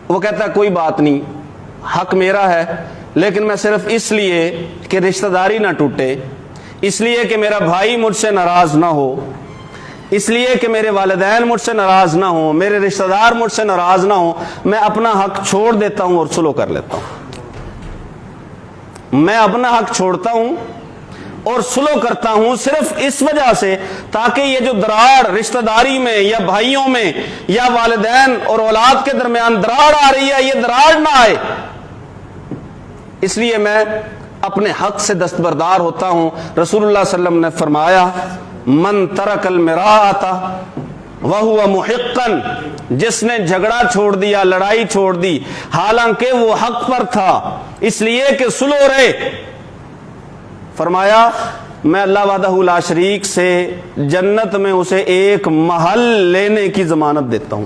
وہ کہتا ہے کوئی بات نہیں، حق میرا ہے، لیکن میں صرف اس لیے کہ رشتہ داری نہ ٹوٹے، اس لیے کہ میرا بھائی مجھ سے ناراض نہ ہو، اس لیے کہ میرے والدین مجھ سے ناراض نہ ہوں، میرے رشتہ دار مجھ سے ناراض نہ ہوں، میں اپنا حق چھوڑ دیتا ہوں اور سلو کر لیتا ہوں۔ میں اپنا حق چھوڑتا ہوں اور سلو کرتا ہوں صرف اس وجہ سے تاکہ یہ جو دراڑ رشتہ داری میں یا بھائیوں میں یا والدین اور اولاد کے درمیان دراڑ آ رہی ہے، یہ دراڑ نہ آئے، اس لیے میں اپنے حق سے دستبردار ہوتا ہوں۔ رسول اللہ صلی اللہ علیہ وسلم نے فرمایا من ترک المراءۃ وہو محقا، جس نے جھگڑا چھوڑ دیا، لڑائی چھوڑ دی، حالانکہ وہ حق پر تھا، اس لیے کہ سلو رہے، فرمایا میں اللہ وحدہ لا شریک سے جنت میں اسے ایک محل لینے کی ضمانت دیتا ہوں۔